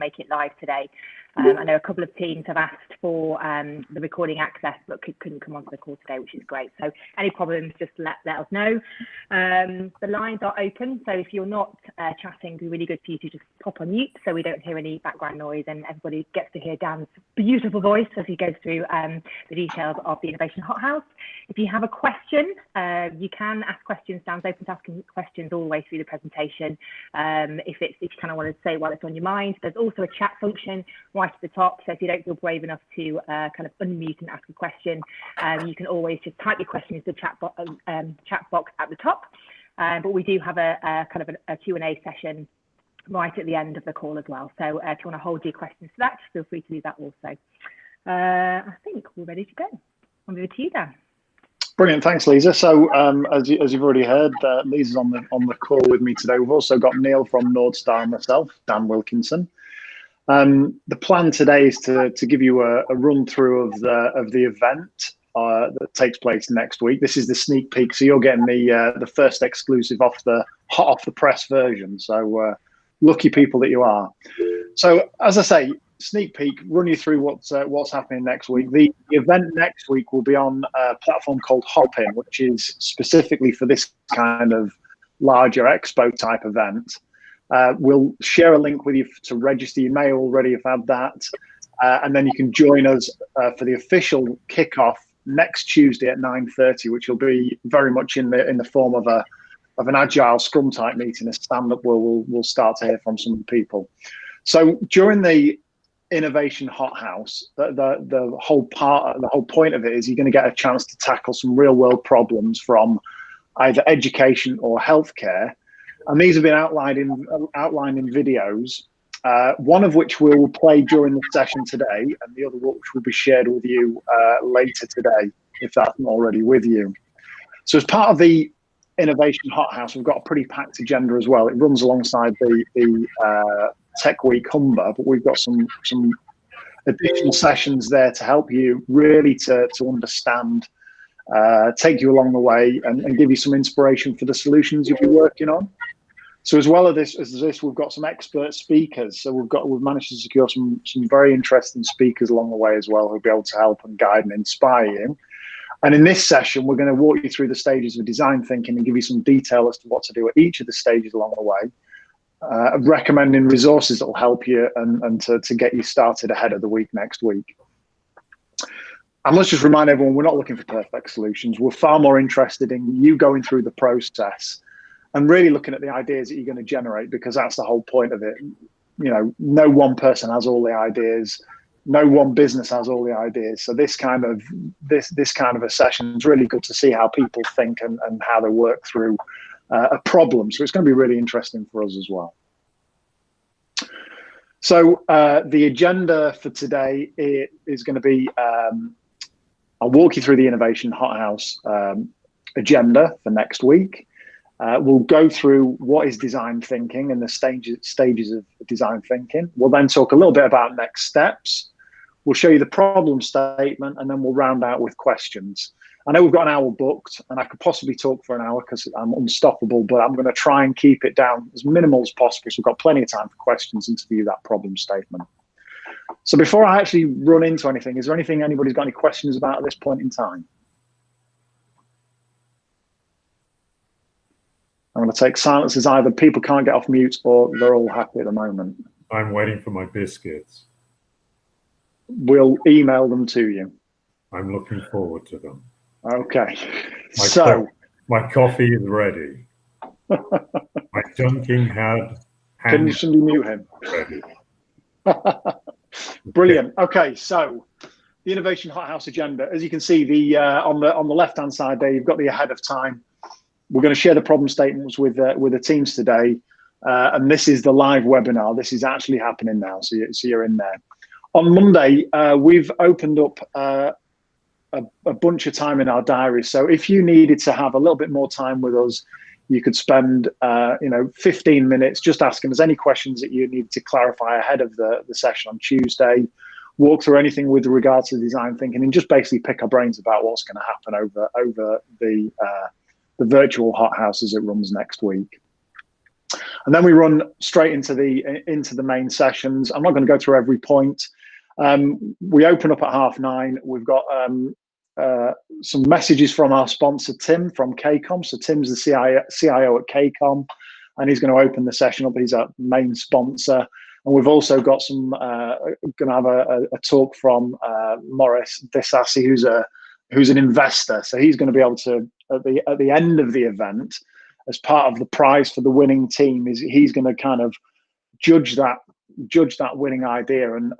make it live today. I know a couple of teams have asked for the recording access, but couldn't come onto the call today, which is great. So any problems, just let us know. The lines are open, so if you're not chatting, it'd be really good for you to just pop on mute so we don't hear any background noise and everybody gets to hear Dan's beautiful voice as he goes through the details of the Innovation Hothouse. If you have a question, you can ask questions. Dan's open to asking questions all the way through the presentation. If you kind of want to say while it's on your mind, there's also a chat function right at the top. So if you don't feel brave enough to kind of unmute and ask a question, you can always just type your question into the chat box at the top. But we do have a kind of a Q&A session right at the end of the call as well. So if you want to hold your questions to that, feel free to do that also. I think we're ready to go. Over to you, Dan. Brilliant, thanks, Lisa. So as you've already heard, Lisa's on the call with me today. We've also got Neil from Nordstar and myself, Dan Wilkinson. The plan today is to give you a run through of the event that takes place next week. This is the sneak peek, so you're getting the first exclusive hot off the press version. So lucky people that you are. So as I say, sneak peek, run you through what's happening next week. The event next week will be on a platform called Hopin, which is specifically for this kind of larger expo type event. We'll share a link with you to register. You may already have had that, and then you can join us for the official kickoff next Tuesday at 9:30, which will be very much in the form of an agile Scrum type meeting, a stand up where we'll start to hear from some people. So during the Innovation Hothouse, the whole point of it is you're going to get a chance to tackle some real world problems from either education or healthcare. And these have been outlined in videos, one of which we'll play during the session today, and the other which will be shared with you later today, if that's not already with you. So as part of the Innovation Hothouse, we've got a pretty packed agenda as well. It runs alongside the Tech Week Humber, but we've got some additional sessions there to help you really to understand, take you along the way, and give you some inspiration for the solutions you'll be working on. So as well as this, we've got some expert speakers. So we've managed to secure some very interesting speakers along the way as well, who'll be able to help and guide and inspire you. And in this session, we're going to walk you through the stages of design thinking and give you some detail as to what to do at each of the stages along the way, recommending resources that will help you and to get you started ahead of the week next week. And let's just remind everyone, we're not looking for perfect solutions. We're far more interested in you going through the process and really looking at the ideas that you're going to generate, because that's the whole point of it. You know, no one person has all the ideas. No one business has all the ideas. So this kind of a session is really good to see how people think and how they work through a problem. So it's going to be really interesting for us as well. So the agenda for today is going to be, I'll walk you through the Innovation Hothouse agenda for next week. We'll go through what is design thinking and the stages of design thinking. We'll then talk a little bit about next steps. We'll show you the problem statement, and then we'll round out with questions. I know we've got an hour booked, and I could possibly talk for an hour because I'm unstoppable, but I'm going to try and keep it down as minimal as possible, so we've got plenty of time for questions and to view that problem statement. So before I actually run into anything, is there anything anybody's got any questions about at this point in time? I'm going to take silence as either people can't get off mute or they're all happy at the moment. I'm waiting for my biscuits. We'll email them to you. I'm looking forward to them. Okay. My coffee is ready. My dunking hand. Can somebody mute him? Ready. Brilliant. Okay, so the Innovation Hothouse agenda. As you can see, on the left-hand side there, you've got the ahead of time. We're going to share the problem statements with the teams today, and this is the live webinar. This is actually happening now, so you're in there. On Monday, we've opened up a bunch of time in our diaries. So if you needed to have a little bit more time with us, you could spend 15 minutes just asking us any questions that you needed to clarify ahead of the session on Tuesday. Walk through anything with regards to design thinking, and just basically pick our brains about what's going to happen over the virtual hothouse as it runs next week. And then we run straight into the main sessions. I'm not going to go through every point. We open up at 9:30. We've got some messages from our sponsor, Tim, from KCOM. So Tim's the CIO at KCOM, and he's going to open the session up. He's our main sponsor. And we've also got some, going to have a talk from Morris Desassi, who's an investor. So he's going to be able to, at the end of the event, as part of the prize for the winning team, he's going to kind of judge that winning idea and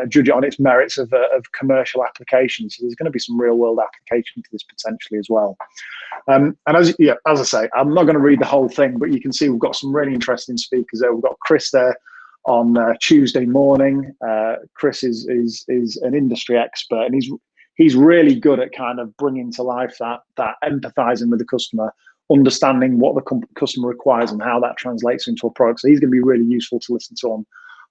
judge it on its merits of commercial application. So there's going to be some real world application to this potentially as well. And as I say, I'm not going to read the whole thing, but you can see we've got some really interesting speakers there. We've got Chris there on Tuesday morning. Chris is an industry expert, and he's really good at kind of bringing to life that empathizing with the customer, understanding what the customer requires and how that translates into a product. So he's going to be really useful to listen to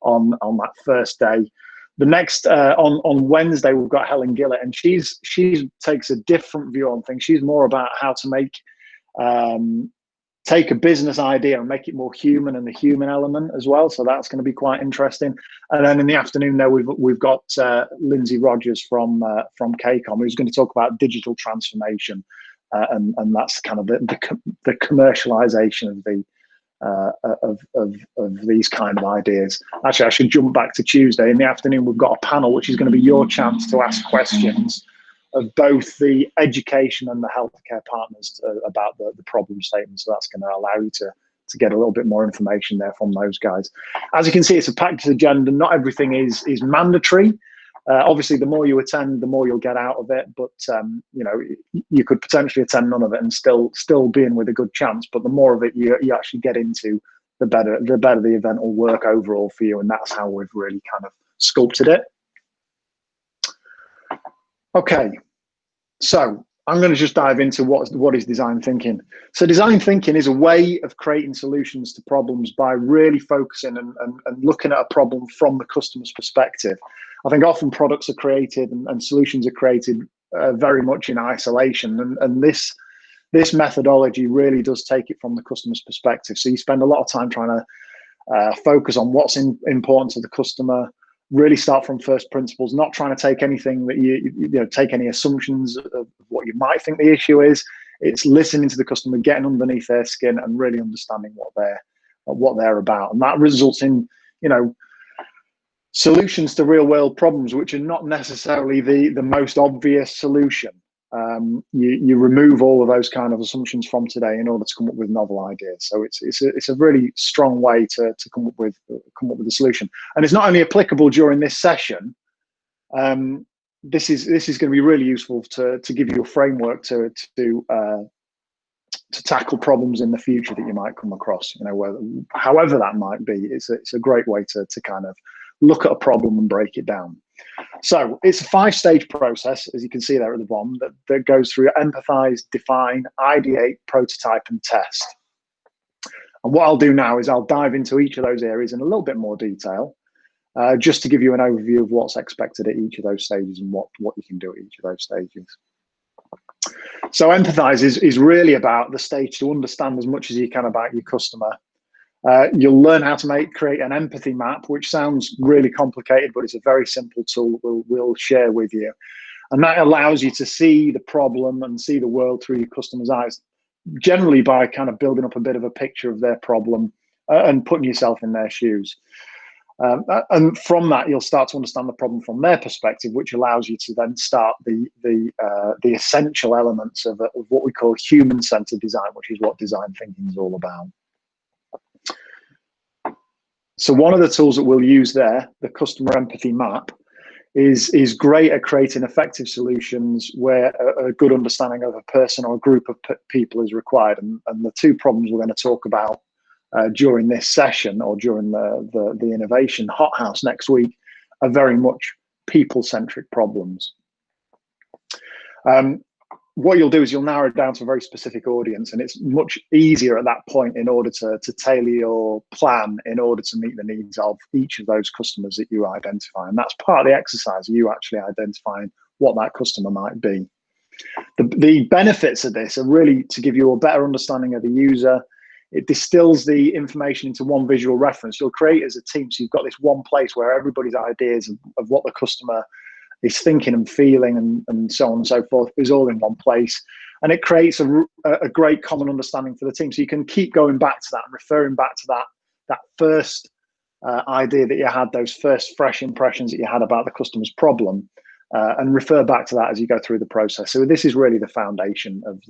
on that first day. The next on Wednesday, we've got Helen Gillett, and she takes a different view on things. She's more about how to take a business idea and make it more human, and the human element as well. So that's going to be quite interesting. And then in the afternoon there, we've got Lindsay Rogers from KCOM, who's going to talk about digital transformation. And that's kind of the commercialization of these kind of ideas. Actually, I should jump back to Tuesday. In the afternoon, we've got a panel, which is going to be your chance to ask questions of both the education and the healthcare partners about the problem statement. So that's going to allow you to get a little bit more information there from those guys. As you can see, it's a packed agenda. Not everything is mandatory. Obviously, the more you attend, the more you'll get out of it. But you could potentially attend none of it and still be in with a good chance. But the more of it you actually get into, the better the event will work overall for you. And that's how we've really kind of sculpted it. Okay, so I'm going to just dive into what is design thinking. So design thinking is a way of creating solutions to problems by really focusing and looking at a problem from the customer's perspective. I think often products are created and solutions are created very much in isolation, and this methodology really does take it from the customer's perspective. So you spend a lot of time trying to focus on what's important to the customer, really start from first principles, not trying to take anything that take any assumptions of what you might think the issue is. It's listening to the customer, getting underneath their skin, and really understanding what they're about, and that results in solutions to real world problems, which are not necessarily the most obvious solution. You remove all of those kind of assumptions from today in order to come up with novel ideas. So it's a really strong way to come up with a solution, and it's not only applicable during this session. This is going to be really useful to give you a framework to tackle problems in the future that you might come across. However that might be, it's a great way to kind of look at a problem and break it down. So it's a 5-stage process, as you can see there at the bottom, that goes through empathize, define, ideate, prototype, and test. And what I'll do now is I'll dive into each of those areas in a little bit more detail, just to give you an overview of what's expected at each of those stages and what you can do at each of those stages. So empathize is really about the stage to understand as much as you can about your customer. You'll learn how to create an empathy map, which sounds really complicated, but it's a very simple tool we'll share with you. And that allows you to see the problem and see the world through your customer's eyes, generally by kind of building up a bit of a picture of their problem and putting yourself in their shoes. And from that, you'll start to understand the problem from their perspective, which allows you to then start the essential elements of what we call human-centered design, which is what design thinking is all about. So one of the tools that we'll use there, the customer empathy map, is great at creating effective solutions where a good understanding of a person or a group of people is required. And the two problems we're going to talk about during this session or during the innovation Hothouse next week are very much people-centric problems. What you'll do is you'll narrow it down to a very specific audience, and it's much easier at that point in order to tailor your plan in order to meet the needs of each of those customers that you identify. And that's part of the exercise, you actually identifying what that customer might be. The benefits of this are really to give you a better understanding of the user. it distills the information into one visual reference. You'll create as a team, so you've got this one place where everybody's ideas of what the customer is thinking and feeling and so on and so forth is all in one place. And it creates a great common understanding for the team. So you can keep going back to that and referring back to that first idea that you had, those first fresh impressions that you had about the customer's problem, and refer back to that as you go through the process. So this is really the foundation of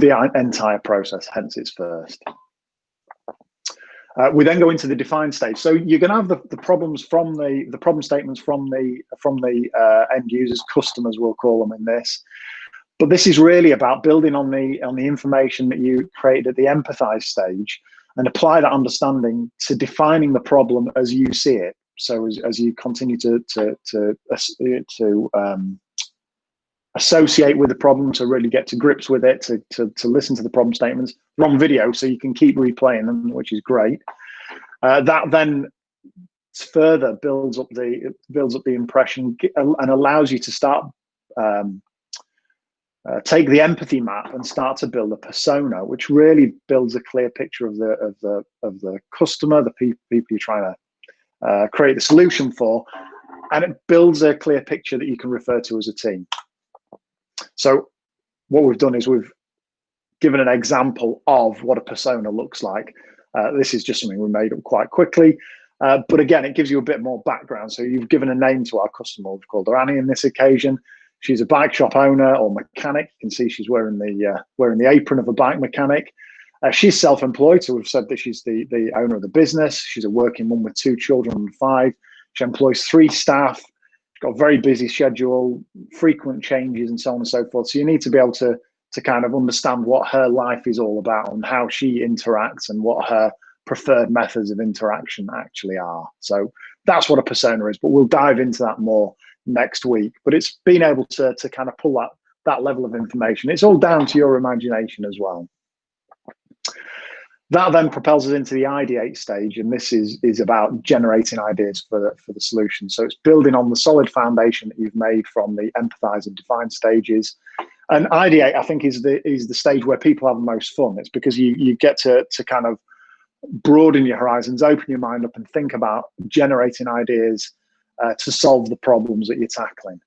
the entire process, hence it's first. We then go into the define stage. So you're going to have the problems from the problem statements from the end users, customers we'll call them in this. But this is really about building on the information that you created at the empathize stage and apply that understanding to defining the problem as you see it. So as you continue to associate with the problem, to really get to grips with it, to listen to the problem statements. We're on video, so you can keep replaying them, which is great. That then further builds up the impression and allows you to start take the empathy map and start to build a persona, which really builds a clear picture of the customer, the people you're trying to create the solution for, and it builds a clear picture that you can refer to as a team. So what we've done is we've given an example of what a persona looks like. This is just something we made up quite quickly, but again, it gives you a bit more background. So you've given a name to our customer. We've called her Annie in this occasion. She's a bike shop owner or mechanic. You can see she's wearing the apron of a bike mechanic. She's self-employed, so we've said that she's the owner of the business. She's a working mum with 2 children and 5. She employs 3 staff. She's got a very busy schedule, frequent changes, and so on and so forth. So you need to be able to kind of understand what her life is all about and how she interacts and what her preferred methods of interaction actually are. So that's what a persona is, but we'll dive into that more next week. But it's being able to kind of pull that level of information. It's all down to your imagination as well. That then propels us into the ideate stage, and this is about generating ideas for the solution. So it's building on the solid foundation that you've made from the empathize and define stages. And ideate, I think, is the stage where people have the most fun. It's because you get to kind of broaden your horizons, open your mind up, and think about generating ideas to solve the problems that you're tackling.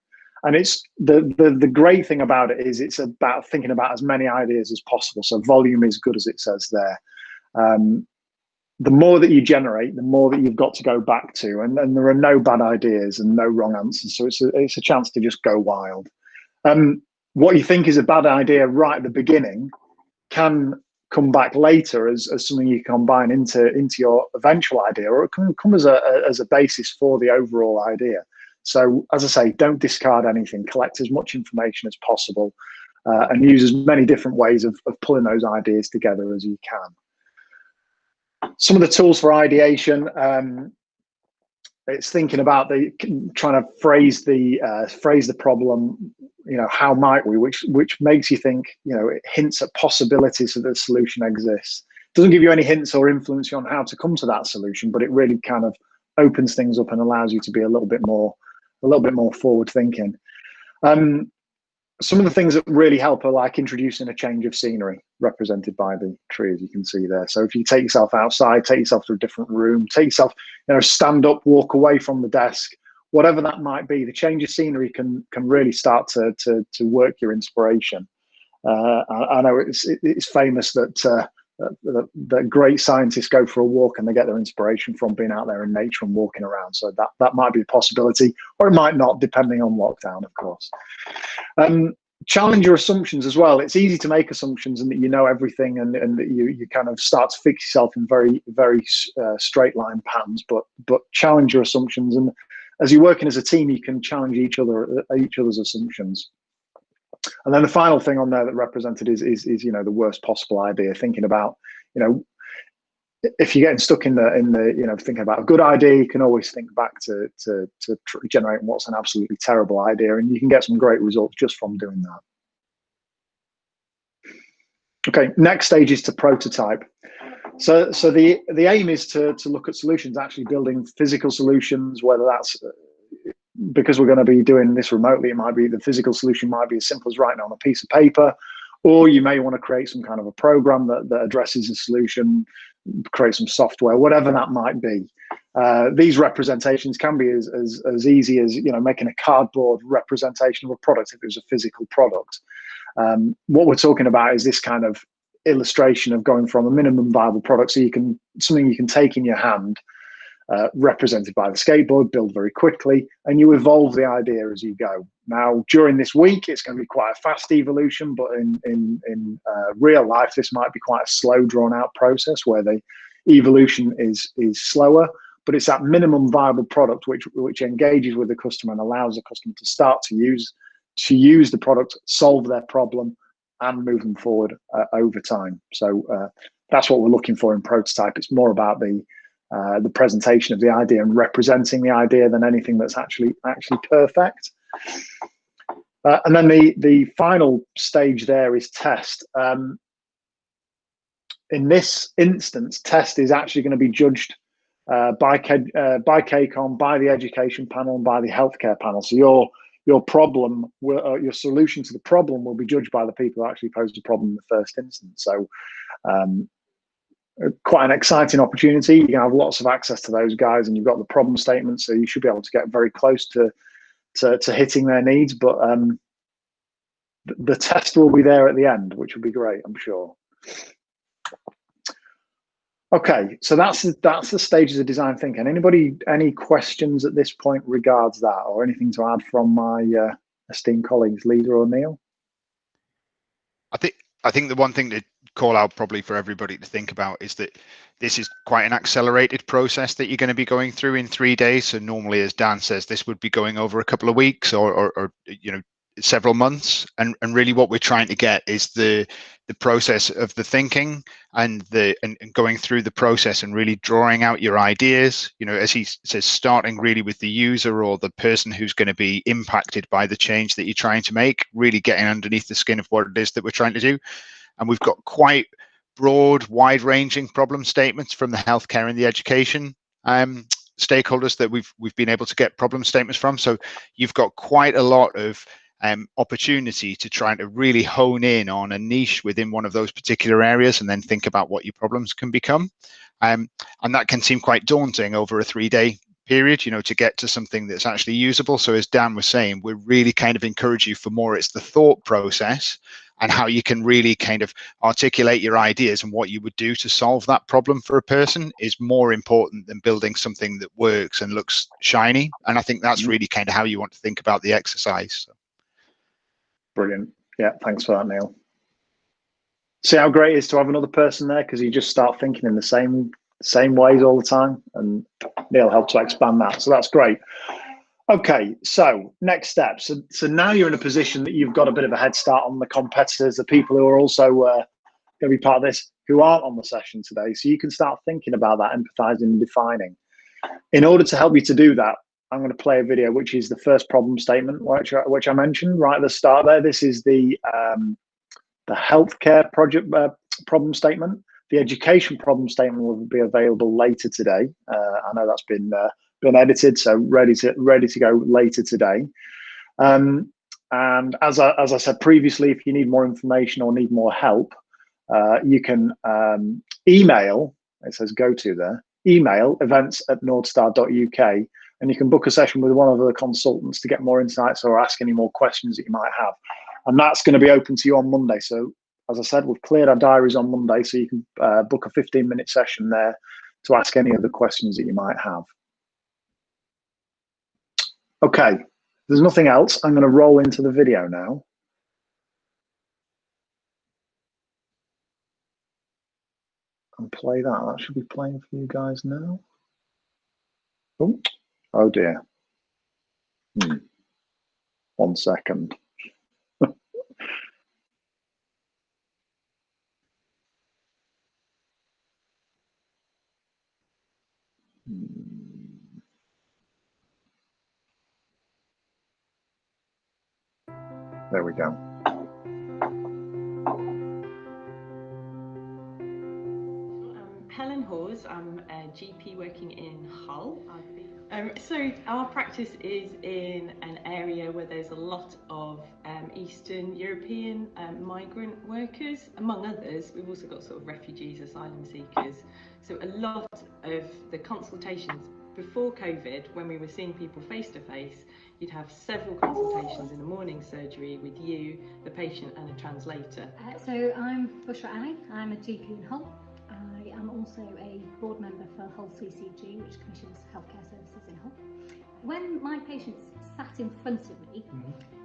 And it's the great thing about it is it's about thinking about as many ideas as possible. So volume is good, as it says there. The more that you generate, the more that you've got to go back to, and there are no bad ideas and no wrong answers. So it's a chance to just go wild. What you think is a bad idea right at the beginning can come back later as something you combine into your eventual idea, or it can come as a basis for the overall idea. So as I say, don't discard anything. Collect as much information as possible, and use as many different ways of pulling those ideas together as you can. Some of the tools for ideation, it's thinking about trying to phrase the problem. How might we, which makes you think. It hints at possibilities that the solution exists. Doesn't give you any hints or influence you on how to come to that solution, but it really kind of opens things up and allows you to be a little bit more forward thinking. Some of the things that really help are like introducing a change of scenery, represented by the tree, as you can see there. So if you take yourself outside, take yourself to a different room, take yourself, stand up, walk away from the desk, whatever that might be, the change of scenery can really start to work your inspiration. I know it's famous that great scientists go for a walk and they get their inspiration from being out there in nature and walking around. So that might be a possibility, or it might not, depending on lockdown, of course. Challenge your assumptions as well. It's easy to make assumptions and that you know everything, and that you kind of start to fix yourself in very, very straight line patterns, but challenge your assumptions. And as you're working as a team, you can challenge each other's assumptions. And then the final thing on there that represented is the worst possible idea. Thinking about, if you're getting stuck in the thinking about a good idea, you can always think back to generate what's an absolutely terrible idea, and you can get some great results just from doing that. Okay, next stage is to prototype. So the aim is to look at solutions, actually building physical solutions, whether that's because we're going to be doing this remotely, it might be the physical solution might be as simple as writing on a piece of paper, Or you may want to create some kind of a program that addresses a solution, create some software, whatever that might be. These representations can be as easy as, you know, making a cardboard representation of a product if it was a physical product. What we're talking about is this kind of illustration of going from a minimum viable product, so something you can take in your hand, represented by the skateboard, build very quickly, and you evolve the idea as you go. Now, during this week, it's going to be quite a fast evolution, but in real life, this might be quite a slow, drawn-out process where the evolution is slower, but it's that minimum viable product which engages with the customer and allows the customer to start to use the product, solve their problem, and move them forward over time. So that's what we're looking for in prototype. It's more about the presentation of the idea and representing the idea than anything that's actually perfect. And then the final stage there is test. In this instance, test is actually going to be judged by KCON, by the education panel, and by the healthcare panel. So your problem, your solution to the problem, will be judged by the people who actually posed the problem in the first instance. So quite an exciting opportunity. You're going to have lots of access to those guys, and you've got the problem statement, so you should be able to get very close to hitting their needs. But the test will be there at the end, which will be great, I'm sure. Okay, so that's the stages of design thinking. Anybody, any questions at this point regards that, or anything to add from my esteemed colleagues, Lisa or Neil? I think the one thing to call out probably for everybody to think about is that this is quite an accelerated process that you're going to be going through in 3 days. So normally, as Dan says, this would be going over a couple of weeks or you know, several months. And really what we're trying to get is the process of the thinking and going through the process and really drawing out your ideas, you know, as he says, starting really with the user or the person who's going to be impacted by the change that you're trying to make, really getting underneath the skin of what it is that we're trying to do. And we've got quite broad, wide-ranging problem statements from the healthcare and the education stakeholders that we've been able to get problem statements from. So you've got quite a lot of opportunity to try to really hone in on a niche within one of those particular areas and then think about what your problems can become. And that can seem quite daunting over a 3-day period, you know, to get to something that's actually usable. So as Dan was saying, we really kind of encourage you for more. It's the thought process and how you can really kind of articulate your ideas and what you would do to solve that problem for a person is more important than building something that works and looks shiny. And I think that's really kind of how you want to think about the exercise. So. Brilliant. Yeah, thanks for that, Neil. See how great it is to have another person there, because you just start thinking in the same ways all the time, and Neil helped to expand that. So that's great. Okay, so next steps. So now you're in a position that you've got a bit of a head start on the competitors, the people who are also going to be part of this, who aren't on the session today. So you can start thinking about that, empathizing and defining. In order to help you to do that, I'm going to play a video, which is the first problem statement, which I mentioned right at the start there. This is the healthcare project problem statement. The education problem statement will be available later today. I know that's been edited, so ready to go later today. And as I said previously, if you need more information or need more help, you can email. It says go to there. Email events@nordstar.uk, and you can book a session with one of the consultants to get more insights or ask any more questions that you might have. And that's going to be open to you on Monday. So as I said, we've cleared our diaries on Monday, so you can book a 15-minute session there to ask any of the questions that you might have. Okay, if there's nothing else, I'm going to roll into the video now. And play that. That should be playing for you guys now. Oh dear. 1 second. There we go. Helen Hawes. I'm a GP working in Hull. So our practice is in an area where there's a lot of Eastern European migrant workers, among others. We've also got sort of refugees, asylum seekers. So a lot of the consultations before COVID, when we were seeing people face to face, you'd have several consultations in the morning surgery with you, the patient, and a translator. So I'm Bushra Ali. I'm a GP in Hull. I am also a board member for Hull CCG, which commissions healthcare services in Hull. When my patients sat in front of me,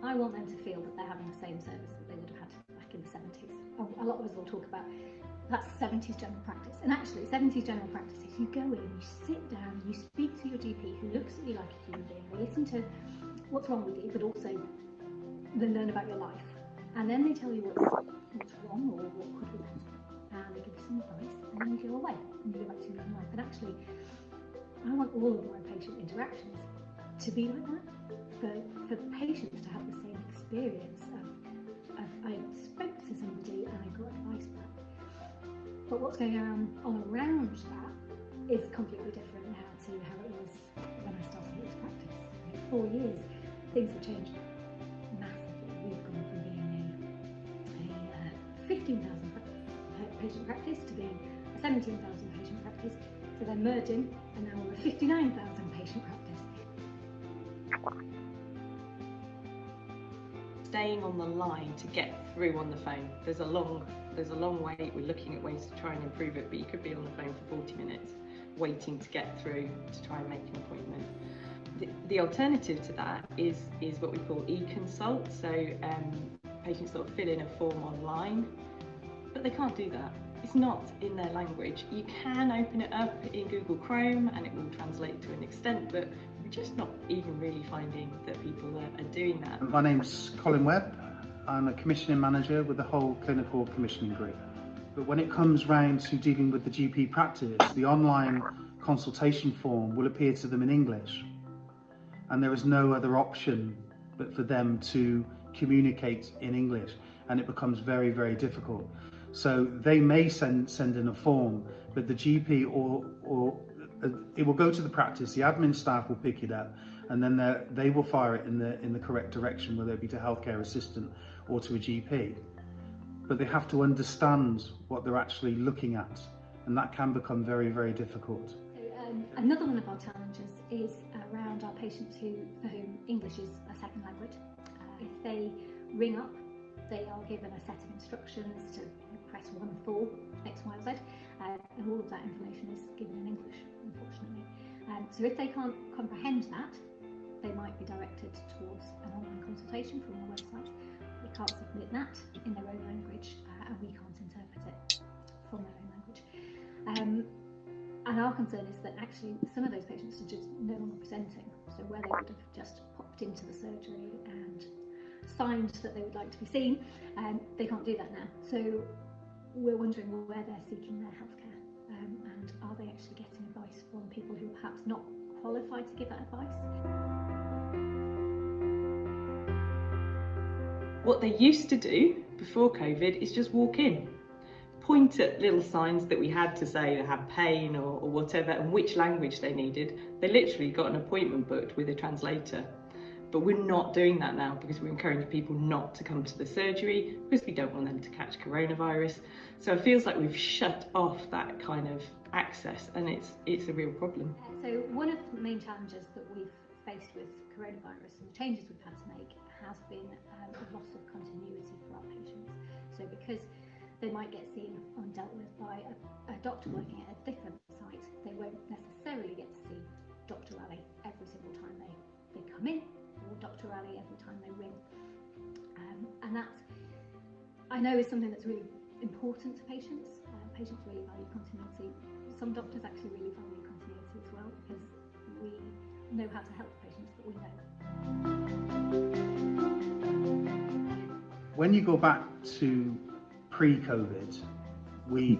I want them to feel that they're having the same service that they would have had back in the 70s. A lot of us will talk about that's 70s general practice. And actually, 70s general practice is you go in, you sit down, you speak to your GP who looks at you like a human being, they listen to what's wrong with you, but also they learn about your life. And then they tell you what's wrong or what could be better. And they give you some advice, and then you go away and you go back to your own life. And actually, I want all of my patient interactions to be like that, for the patients to have the same experience of I spoke to somebody and I got advice back. But what's going on around that is completely different now to how it was when I started this practice. In 4 years, things have changed massively. We've gone from being a 15,000 patient practice to being a 17,000 patient practice, to then merging, and now we're a 59,000 patient practice. Staying on the line to get through on the phone. There's a long wait. We're looking at ways to try and improve it, but you could be on the phone for 40 minutes waiting to get through to try and make an appointment. The alternative to that is what we call e-consult. So patients sort of fill in a form online, but they can't do that. It's not in their language. You can open it up in Google Chrome and it will translate to an extent, but we're just not even really finding that people are doing that. My name's Colin Webb. I'm a commissioning manager with the whole clinical commissioning group. But when it comes round to dealing with the GP practice, the online consultation form will appear to them in English. And there is no other option but for them to communicate in English. And it becomes very, very difficult. So they may send in a form, but the GP or it will go to the practice, the admin staff will pick it up, and then they will fire it in the correct direction, whether it be to healthcare assistant or to a GP. But they have to understand what they're actually looking at, and that can become very, very difficult. Another one of our challenges is around our patients for whom English is a second language. If they ring up, they are given a set of instructions to press 1 for X, Y, Z, and all of that information is given in English, unfortunately. So if they can't comprehend that, they might be directed towards an online consultation from our website. They can't submit that in their own language, and we can't interpret it from their own language. And our concern is that actually some of those patients are just no longer presenting. So where they would have just popped into the surgery and signed that they would like to be seen, they can't do that now. So we're wondering where they're seeking their healthcare, and are they actually getting advice from people who are perhaps not qualified to give that advice? What they used to do before COVID is just walk in, point at little signs that we had to say they had pain or whatever, and which language they needed. They literally got an appointment booked with a translator. But we're not doing that now because we're encouraging people not to come to the surgery because we don't want them to catch coronavirus. So it feels like we've shut off that kind of access, and it's a real problem. So one of the main challenges that we've faced with coronavirus and the changes we've had to make has been the loss of continuity for our patients. So because they might get seen and dealt with by a doctor working at a different site, they won't necessarily get to see Dr. Ali every single time they come in, or Dr. Ali every time they ring. And that, I know, is something that's really important to patients. Patients really value continuity. Some doctors actually really value continuity as well, because we know how to help patients that we know. When you go back to pre-COVID, we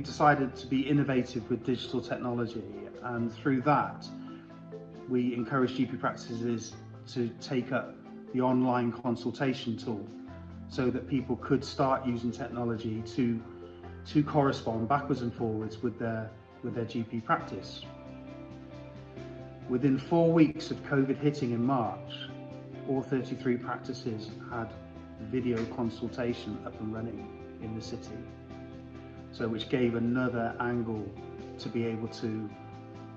decided to be innovative with digital technology, and through that we encourage GP practices to take up the online consultation tool so that people could start using technology to to correspond backwards and forwards with their GP practice. Within 4 weeks of COVID hitting in March, all 33 practices had video consultation up and running in the city. So which gave another angle to be able to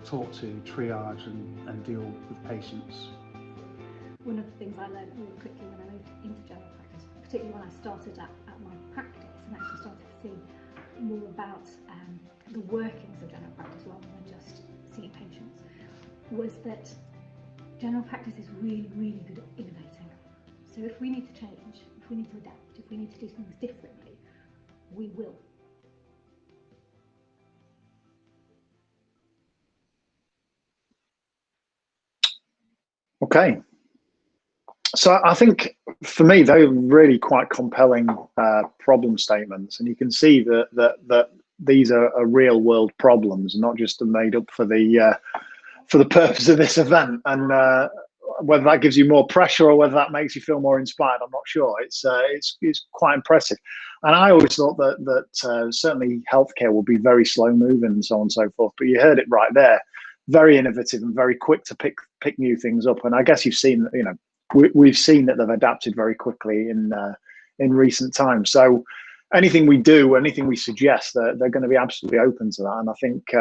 talk to, triage and deal with patients. One of the things I learned really quickly when I moved into general practice, particularly when I started at my practice and actually started to see more about the workings of general practice rather than just seeing patients, was that general practice is really, really good at innovating. So if we need to change, if we need to adapt, if we need to do things differently, we will. Okay. So I think for me, they're really quite compelling problem statements, and you can see that these are real world problems, not just made up for the purpose of this event. And whether that gives you more pressure or whether that makes you feel more inspired, I'm not sure. It's quite impressive. And I always thought that certainly healthcare will be very slow moving and so on and so forth. But you heard it right there. Very innovative and very quick to pick new things up. And I guess you've seen that, you know, we've seen that they've adapted very quickly in recent times. So anything we do, anything we suggest, they're going to be absolutely open to that. And I think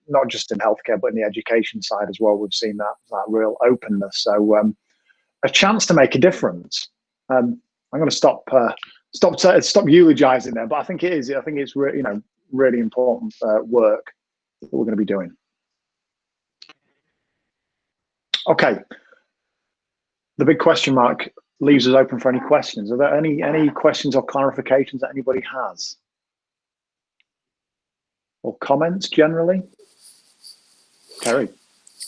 not just in healthcare, but in the education side as well, we've seen that real openness. So a chance to make a difference. I'm going to stop eulogizing there, but I think it is. I think it's really important work that we're going to be doing. Okay. The big question mark leaves us open for any questions. Are there any questions or clarifications that anybody has? Or comments generally? Kerry.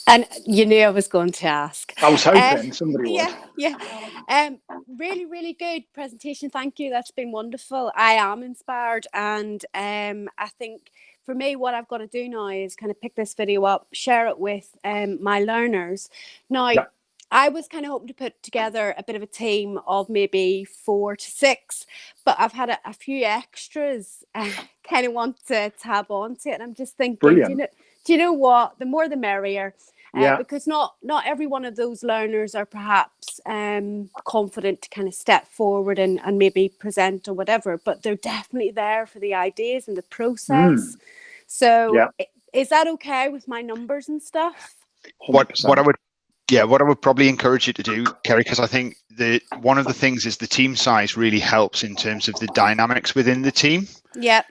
And you knew I was going to ask. I was hoping somebody would. Yeah. Really, really good presentation. Thank you. That's been wonderful. I am inspired, and I think for me, what I've got to do now is kind of pick this video up, share it with my learners. Now, yeah. I was kind of hoping to put together a bit of a team of maybe 4 to 6, but I've had a few extras kind of want to tab onto it. And I'm just thinking, do you know what? The more the merrier. Because not every one of those learners are perhaps confident to kind of step forward and maybe present or whatever, but they're definitely there for the ideas and the process. So is that okay with my numbers and stuff? What I would probably encourage you to do, Kerry, because I think one of the things is the team size really helps in terms of the dynamics within the team. Yeah.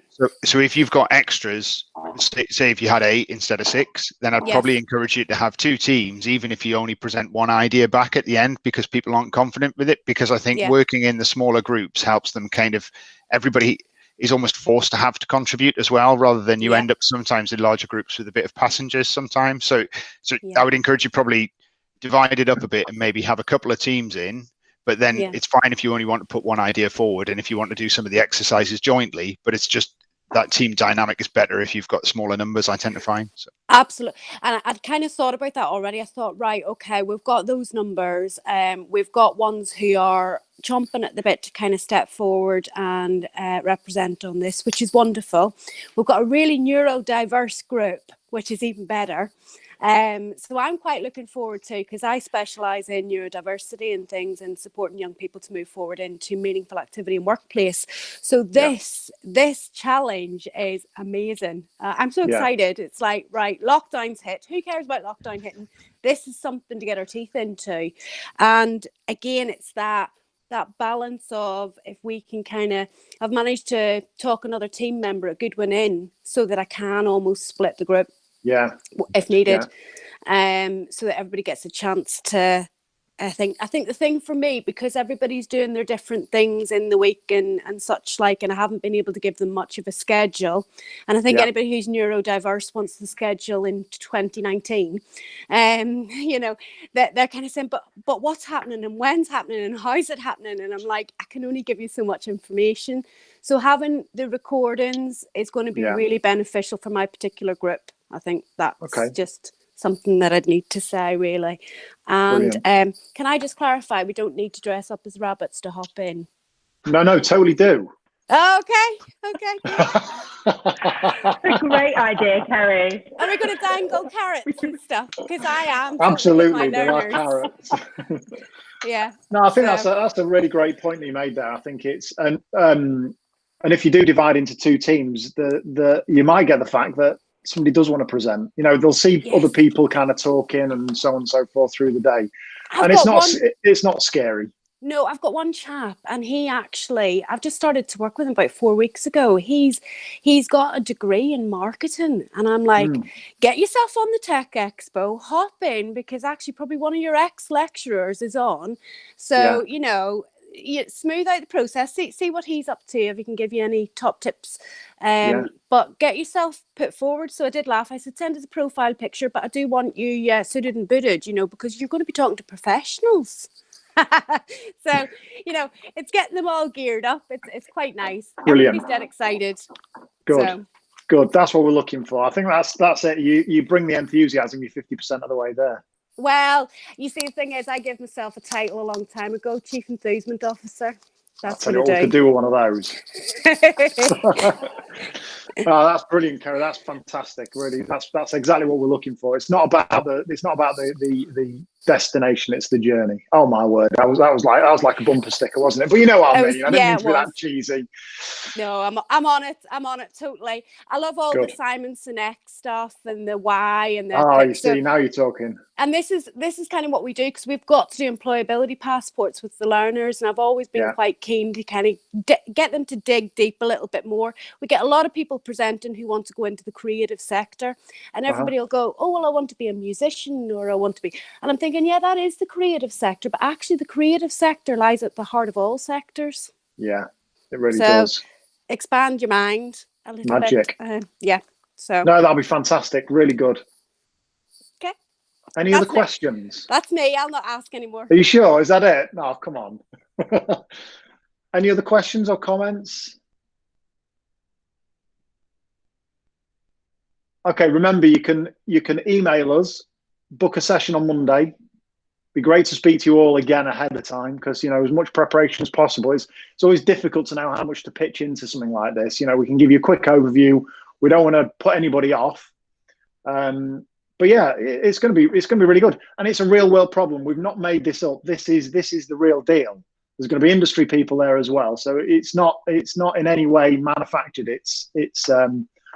So if you've got extras, say if you had 8 instead of 6, then I'd probably encourage you to have 2 teams, even if you only present one idea back at the end, because people aren't confident with it. Because I think working in the smaller groups helps them everybody is almost forced to have to contribute as well, rather than you end up sometimes in larger groups with a bit of passengers sometimes. So I would encourage you probably divide it up a bit and maybe have a couple of teams in. But then it's fine if you only want to put one idea forward and if you want to do some of the exercises jointly, but it's just that team dynamic is better if you've got smaller numbers, I tend to find. So. Absolutely. And I'd kind of thought about that already. I thought, right, okay, we've got those numbers. We've got ones who are chomping at the bit to kind of step forward and represent on this, which is wonderful. We've got a really neurodiverse group, which is even better. So I'm quite looking forward to, because I specialise in neurodiversity and things and supporting young people to move forward into meaningful activity in workplace. So this challenge is amazing. I'm so excited. It's like, right, lockdown's hit. Who cares about lockdown hitting? This is something to get our teeth into. And again, it's that balance of, if we can I've managed to talk another team member, a good one in, so that I can almost split the group. If needed, so that everybody gets a chance to. I think the thing for me, because everybody's doing their different things in the week and such like, and I haven't been able to give them much of a schedule. And I think anybody who's neurodiverse wants the schedule in 2019. They're kind of saying, but what's happening and when's happening and how's it happening? And I'm like, I can only give you so much information. So having the recordings is going to be really beneficial for my particular group. I think that's just something that I'd need to say, really. And can I just clarify, we don't need to dress up as rabbits to hop in? No, totally do. Okay. A great idea, Kerry. Are we going to dangle carrots and stuff? Because I am totally Absolutely, with my there are learners. carrots. Yeah. No, I think that's a really great point that you made there. I think it's and if you do divide into two teams, you might get the fact that somebody does want to present. You know, they'll see other people kind of talking and so on and so forth through the day, and it's not scary. No, I've got one chap, and I've just started to work with him about 4 weeks ago. He's got a degree in marketing, and I'm like, get yourself on the Tech Expo, hop in, because actually probably one of your ex-lecturers is on. So, you know, you smooth out the process, see what he's up to, if he can give you any top tips. But get yourself put forward. So I did laugh. I said, send us a profile picture, but I do want you suited and booted, you know, because you're going to be talking to professionals. So, you know, it's getting them all geared up. It's quite nice. Brilliant. Everybody's dead excited. Good. That's what we're looking for. I think that's it. You bring the enthusiasm. You're 50% of the way there. Well, you see, the thing is, I gave myself a title a long time ago, Chief Enthusement Officer. That's what we could do with one of those. Oh, that's brilliant, Kerry. That's fantastic. Really, that's exactly what we're looking for. It's not about the destination. It's the journey. Oh my word, that was like a bumper sticker, wasn't it? But you know what I mean. I didn't mean to be that cheesy. No, I'm on it. I'm on it totally. I love all the Simon Sinek stuff and the why and the. You see, now you're talking. And this is kind of what we do, because we've got to do employability passports with the learners, and I've always been quite keen to kind of get them to dig deep a little bit more. We get a lot of people presenting who want to go into the creative sector, and everybody will go, oh, well, I want to be a musician, or I want to be, and I'm thinking, yeah, that is the creative sector, but actually the creative sector lies at the heart of all sectors. Yeah, it really does. Expand your mind a little bit. So no, that'll be fantastic. Really good. Okay. Any other questions? That's me. I'll not ask anymore. Are you sure? Is that it? No, come on. Any other questions or comments? Okay, remember, you can email us, book a session on Monday. Be great to speak to you all again ahead of time, because, you know, as much preparation as possible. It's always difficult to know how much to pitch into something like this. You know, we can give you a quick overview. We don't want to put anybody off. But yeah, it's going to be really good, and it's a real world problem. We've not made this up. This is the real deal. There's going to be industry people there as well, so it's not in any way manufactured. It's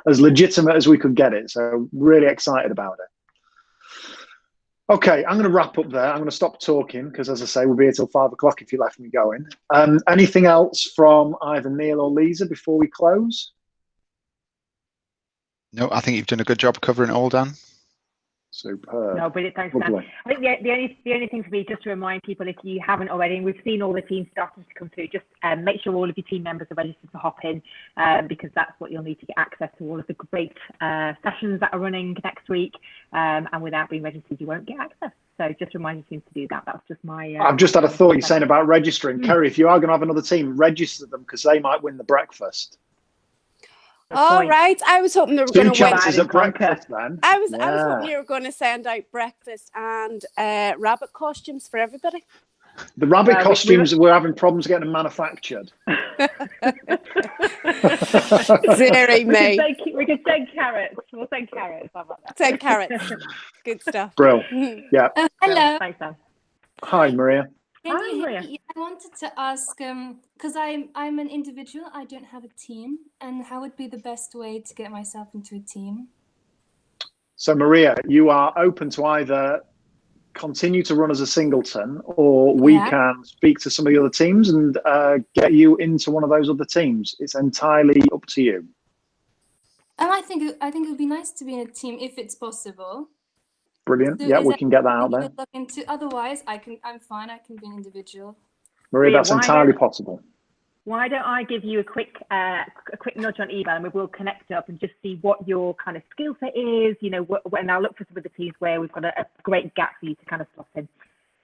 as legitimate as we could get it. So really excited about it. Okay, I'm going to wrap up there. I'm going to stop talking, because, as I say, we'll be here till 5 o'clock if you left me going. Anything else from either Neil or Lisa before we close? No, I think you've done a good job covering it all, Dan. Superb. No, brilliant. Thanks, Dan. I think the only thing for me, just to remind people, if you haven't already, and we've seen all the teams starting to come through, just make sure all of your team members are registered to hop in, because that's what you'll need to get access to all of the great sessions that are running next week. And without being registered, you won't get access. So just remind your teams to do that. That's just my. I've just had a thought you're saying about registering. Kerry, if you are going to have another team, register them, because they might win the breakfast. All right. I was hoping they were going to chances at breakfast then. I was hoping you were going to send out breakfast and rabbit costumes for everybody. The rabbit costumes, we're having problems getting them manufactured. Very me. We could send carrots. We'll send carrots. How about that? Send carrots. Good stuff. Brill. Yeah. Hello. Thanks, Dan. Hi, Maria. Hi, Maria. I wanted to ask, because I'm an individual, I don't have a team, and how would be the best way to get myself into a team? So, Maria, you are open to either continue to run as a singleton, or we can speak to some of the other teams and get you into one of those other teams. It's entirely up to you. I think it would be nice to be in a team if it's possible. Brilliant. So yeah, we can get that out there. Look into, otherwise, I'm fine. I can be an individual. Maria, that's entirely possible. Why don't I give you a quick nudge on email, and we will connect up and just see what your kind of skill set is. You know, and I'll look for some of the teams where we've got a great gap for you to kind of slot in.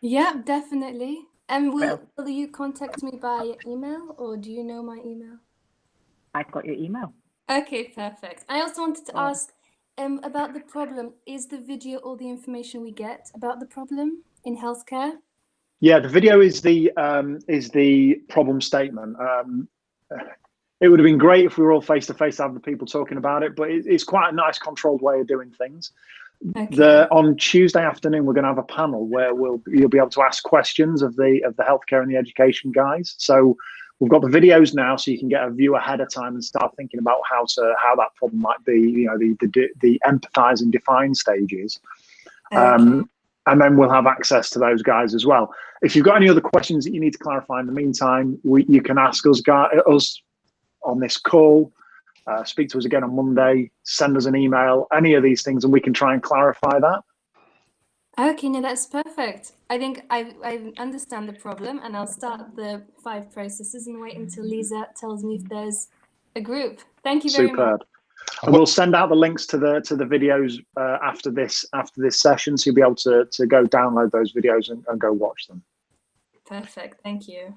Yeah, definitely. And will you contact me by email, or do you know my email? I've got your email. Okay, perfect. I also wanted to ask about the problem. Is the video all the information we get about the problem in healthcare? Yeah, the video is the problem statement. It would have been great if we were all face to face to have the people talking about it, but it's quite a nice controlled way of doing things. Okay. On Tuesday afternoon, we're going to have a panel where you'll be able to ask questions of the healthcare and the education guys. So we've got the videos now, so you can get a view ahead of time and start thinking about how that problem might be. You know, the empathize and define stages. Okay. And then we'll have access to those guys as well. If you've got any other questions that you need to clarify in the meantime, you can ask us on this call. Speak to us again on Monday, send us an email, any of these things, and we can try and clarify that. Okay, no, that's perfect. I think I understand the problem, and I'll start the 5 processes and wait until Lisa tells me if there's a group. Thank you very much. Superb. And we'll send out the links to the videos after this session, so you'll be able to go download those videos and go watch them. Perfect. Thank you.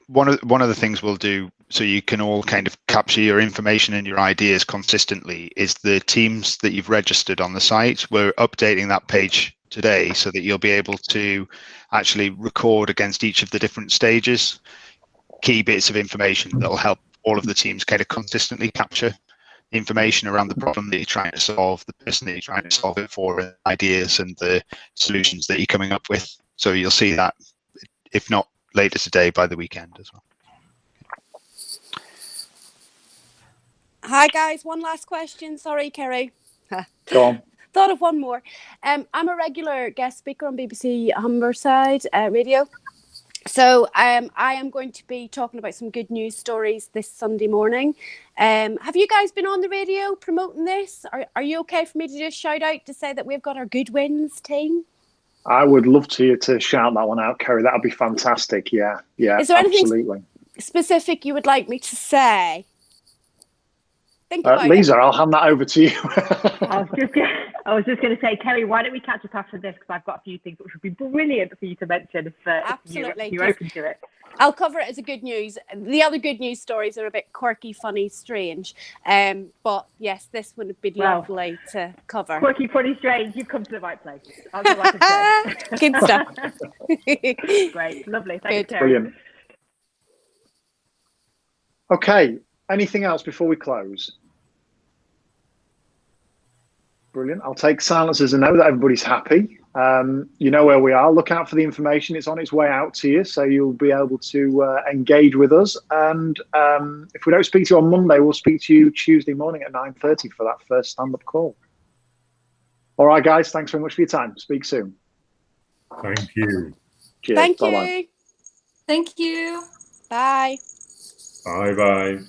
One of the things we'll do, so you can all kind of capture your information and your ideas consistently, is the teams that you've registered on the site. We're updating that page today so that you'll be able to actually record against each of the different stages key bits of information that will help all of the teams kind of consistently capture information around the problem that you're trying to solve, the person that you're trying to solve it for, and ideas and the solutions that you're coming up with. So you'll see that, if not later today, by the weekend as well. Hi guys, one last question. Sorry, Kerry. Go on. Thought of one more. I'm a regular guest speaker on BBC Humberside Radio. So I am going to be talking about some good news stories this Sunday morning. Have you guys been on the radio promoting this? Are you okay for me to just shout out to say that we've got our good wins team? I would love to shout that one out, Kerry. That would be fantastic. Yeah, Is there absolutely. anything specific you would like me to say? Think about Lisa, I'll hand that over to you. I was just going to say, Kerry, why don't we catch up after this? Because I've got a few things which would be brilliant for you to mention if you're open to it. I'll cover it as a good news. The other good news stories are a bit quirky, funny, strange. But yes, this would be lovely to cover. Quirky, funny, strange. You've come to the right place. That's all I can say. Good stuff. Great, lovely. Thank you, Kerry. Brilliant. Okay. Anything else before we close? Brilliant. I'll take silence as a no that everybody's happy. You know where we are. Look out for the information. It's on its way out to you, so you'll be able to engage with us. And if we don't speak to you on Monday, we'll speak to you Tuesday morning at 9:30 for that first stand-up call. All right, guys. Thanks very much for your time. Speak soon. Thank you. Cheers. Thank Bye-bye. you. Thank you. Bye. Bye-bye.